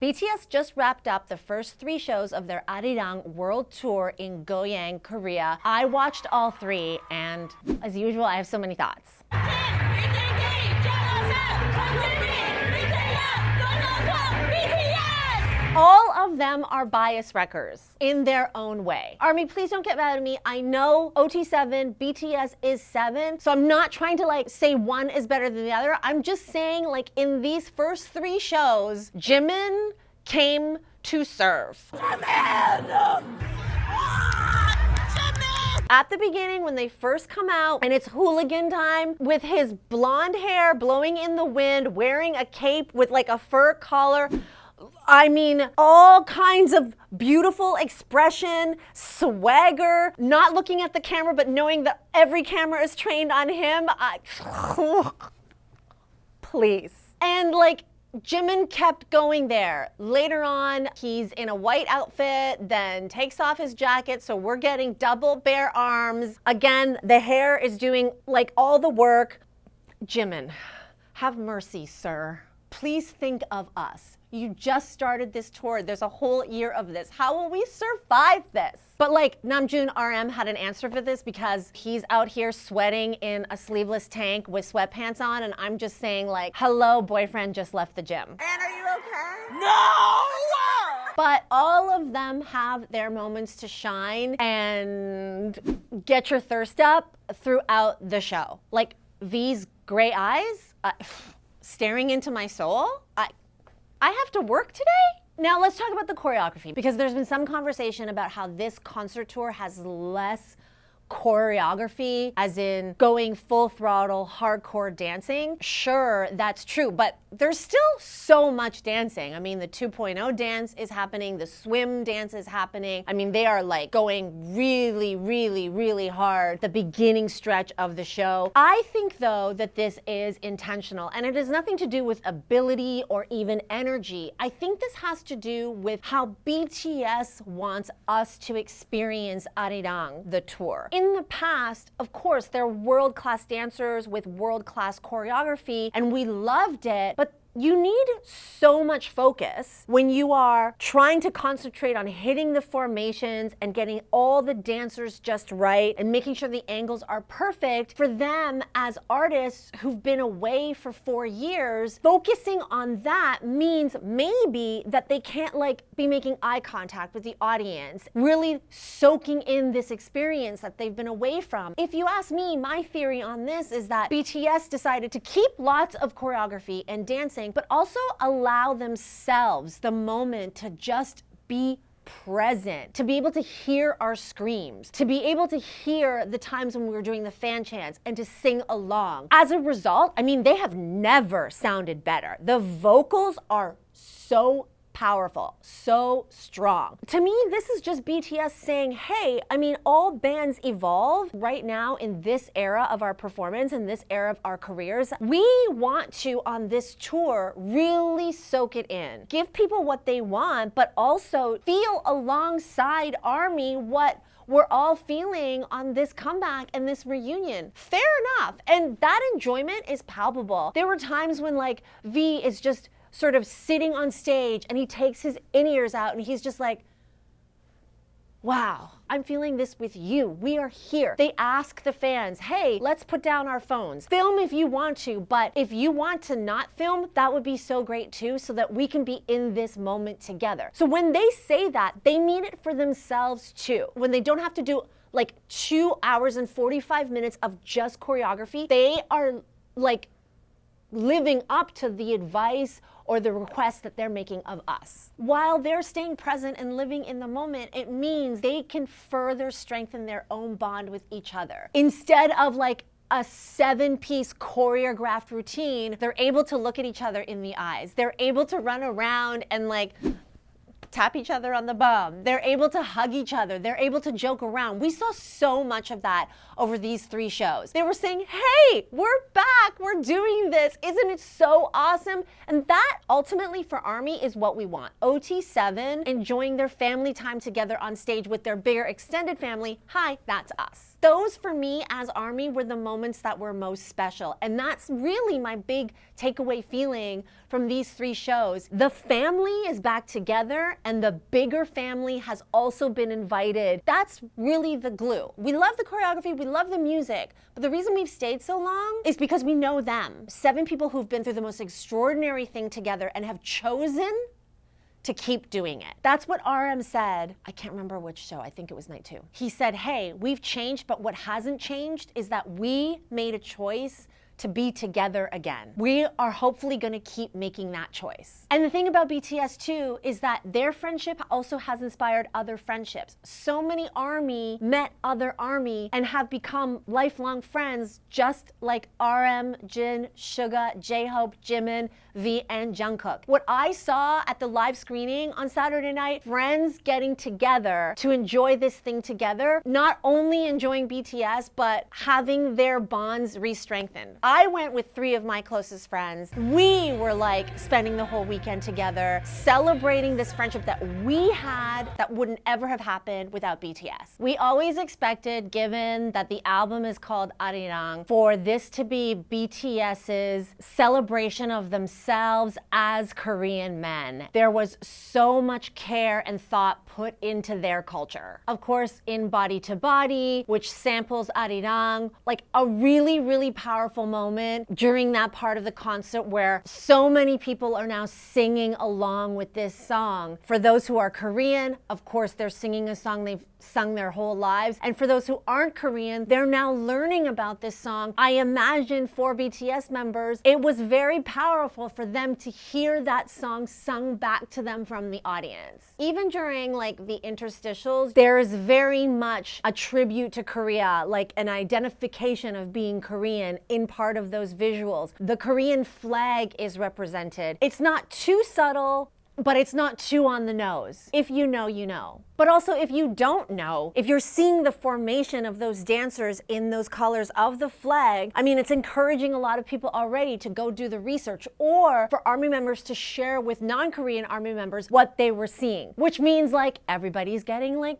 BTS just wrapped up the first 3 shows of their Arirang World Tour in GOYANG, Korea. I watched all 3, and as usual, I have so many thoughts. All of them are bias wreckers in their own way. ARMY, please don't get mad at me. I know OT7, BTS is 7, so I'm not trying to like say one is better than the other. I'm just saying like in these first 3 shows, Jimin came to serve. At the beginning, when they first come out and it's hooligan time, with his blonde hair blowing in the wind, wearing a cape with like a fur collar, I mean, all kinds of beautiful expression, swagger, not looking at the camera, but knowing that every camera is trained on him. Please. And like, Jimin kept going there. Later on, he's in a white outfit, then takes off his jacket, so we're getting double bare arms. Again, the hair is doing like all the work. Jimin, have mercy, sir. Please think of us. You just started this tour. There's a whole year of this. How will we survive this? But like Namjoon RM had an answer for this because he's out here sweating in a sleeveless tank with sweatpants on, and I'm just saying like, hello, boyfriend just left the gym. And are you okay? No! But all of them have their moments to shine and get your thirst up throughout the show. Like V's gray eyes, staring into my soul. I have to work today? Now let's talk about the choreography, because there's been some conversation about how this concert tour has less choreography, as in going full throttle, hardcore dancing. Sure, that's true, but there's still so much dancing. I mean, the 2.0 dance is happening, the swim dance is happening. I mean, they are like going really, really, really hard the beginning stretch of the show. I think though that this is intentional, and it has nothing to do with ability or even energy. I think this has to do with how BTS wants us to experience Arirang, the tour. In the past, of course, they're world-class dancers with world-class choreography, and we loved it, but you need so much focus when you are trying to concentrate on hitting the formations and getting all the dancers just right and making sure the angles are perfect. For them as artists who've been away for 4 years, focusing on that means maybe that they can't like be making eye contact with the audience, really soaking in this experience that they've been away from. If you ask me, my theory on this is that BTS decided to keep lots of choreography and dancing, but also allow themselves the moment to just be present, to be able to hear our screams, to be able to hear the times when we were doing the fan chants and to sing along. As a result, I mean, they have never sounded better. The vocals are so powerful, so strong. To me, this is just BTS saying, hey, I mean, all bands evolve right now in this era of our performance, in this era of our careers. We want to, on this tour, really soak it in. Give people what they want, but also feel alongside ARMY what we're all feeling on this comeback and this reunion. Fair enough. And that enjoyment is palpable. There were times when like V is just sort of sitting on stage and he takes his in-ears out and he's just like, wow, I'm feeling this with you. We are here. They ask the fans, hey, let's put down our phones. Film if you want to, but if you want to not film, that would be so great too, so that we can be in this moment together. So when they say that, they mean it for themselves too. When they don't have to do like 2 hours and 45 minutes of just choreography, they are like living up to the advice or the request that they're making of us. While they're staying present and living in the moment, it means they can further strengthen their own bond with each other. Instead of like a 7-piece choreographed routine, they're able to look at each other in the eyes. They're able to run around and like tap each other on the bum. They're able to hug each other. They're able to joke around. We saw so much of that over these 3 shows. They were saying, hey, we're back. We're doing this. Isn't it so awesome? And that ultimately for ARMY is what we want. OT7 enjoying their family time together on stage with their bigger extended family. Hi, that's us. Those for me as ARMY were the moments that were most special. And that's really my big takeaway feeling from these 3 shows. The family is back together and the bigger family has also been invited. That's really the glue. We love the choreography, we love the music, but the reason we've stayed so long is because we know them. 7 people who've been through the most extraordinary thing together and have chosen to keep doing it. That's what RM said. I can't remember which show. I think it was night 2. He said, hey, we've changed, but what hasn't changed is that we made a choice to be together again. We are hopefully gonna keep making that choice. And the thing about BTS too is that their friendship also has inspired other friendships. So many ARMY met other ARMY and have become lifelong friends, just like RM, Jin, SUGA, J-Hope, Jimin, V, and Jung Kook. What I saw at the live screening on Saturday night, friends getting together to enjoy this thing together, not only enjoying BTS, but having their bonds re-strengthened. I went with 3 of my closest friends. We were like spending the whole weekend together, celebrating this friendship that we had that wouldn't ever have happened without BTS. We always expected, given that the album is called Arirang, for this to be BTS's celebration of themselves as Korean men. There was so much care and thought put into their culture. Of course, in Body to Body, which samples Arirang, like a really, really powerful moment during that part of the concert where so many people are now singing along with this song. For those who are Korean, of course, they're singing a song they've sung their whole lives. And for those who aren't Korean, they're now learning about this song. I imagine for BTS members, it was very powerful for them to hear that song sung back to them from the audience. Even during like the interstitials, there is very much a tribute to Korea, like an identification of being Korean in part of those visuals. The Korean flag is represented. It's not too subtle, but it's not too on the nose. If you know, you know. But also if you don't know, if you're seeing the formation of those dancers in those colors of the flag, I mean, it's encouraging a lot of people already to go do the research or for ARMY members to share with non-Korean ARMY members what they were seeing, which means like everybody's getting like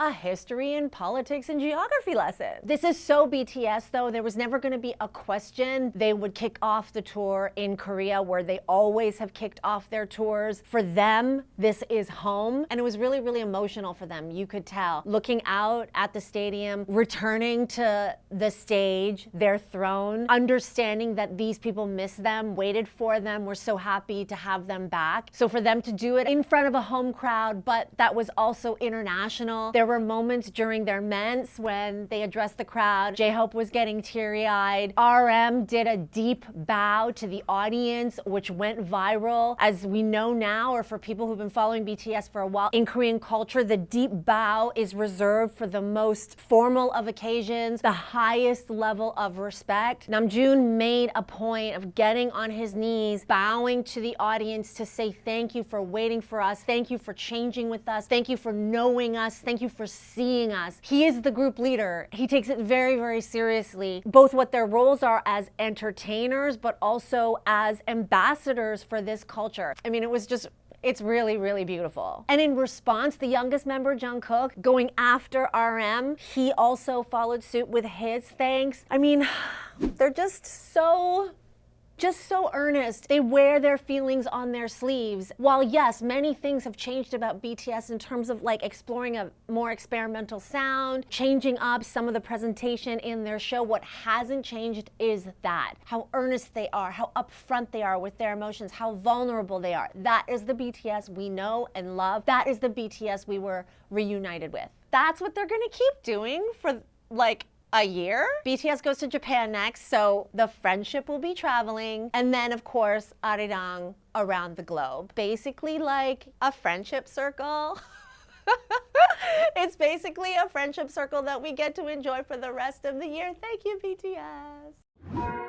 a history and politics and geography lesson. This is so BTS though. There was never going to be a question they would kick off the tour in Korea where they always have kicked off their tours. For them, this is home. And it was really, really emotional for them. You could tell. Looking out at the stadium, returning to the stage, their throne, understanding that these people miss them, waited for them, were so happy to have them back. So for them to do it in front of a home crowd, but that was also international. There were moments during their ments when they addressed the crowd. J-Hope was getting teary-eyed. RM did a deep bow to the audience, which went viral. As we know now, or for people who've been following BTS for a while, in Korean culture, the deep bow is reserved for the most formal of occasions, the highest level of respect. Namjoon made a point of getting on his knees, bowing to the audience to say thank you for waiting for us, thank you for changing with us, thank you for knowing us, thank you for seeing us. He is the group leader. He takes it very, very seriously, both what their roles are as entertainers, but also as ambassadors for this culture. I mean, it's really, really beautiful. And in response, the youngest member, Jung Kook, going after RM, he also followed suit with his thanks. I mean, they're just so earnest. They wear their feelings on their sleeves. While yes, many things have changed about BTS in terms of like exploring a more experimental sound, changing up some of the presentation in their show, what hasn't changed is that. How earnest they are, how upfront they are with their emotions, how vulnerable they are. That is the BTS we know and love. That is the BTS we were reunited with. That's what they're gonna keep doing for like a year. BTS goes to Japan next, so the friendship will be traveling. And then, of course, Arirang around the globe. Basically like a friendship circle. It's basically a friendship circle that we get to enjoy for the rest of the year. Thank you, BTS.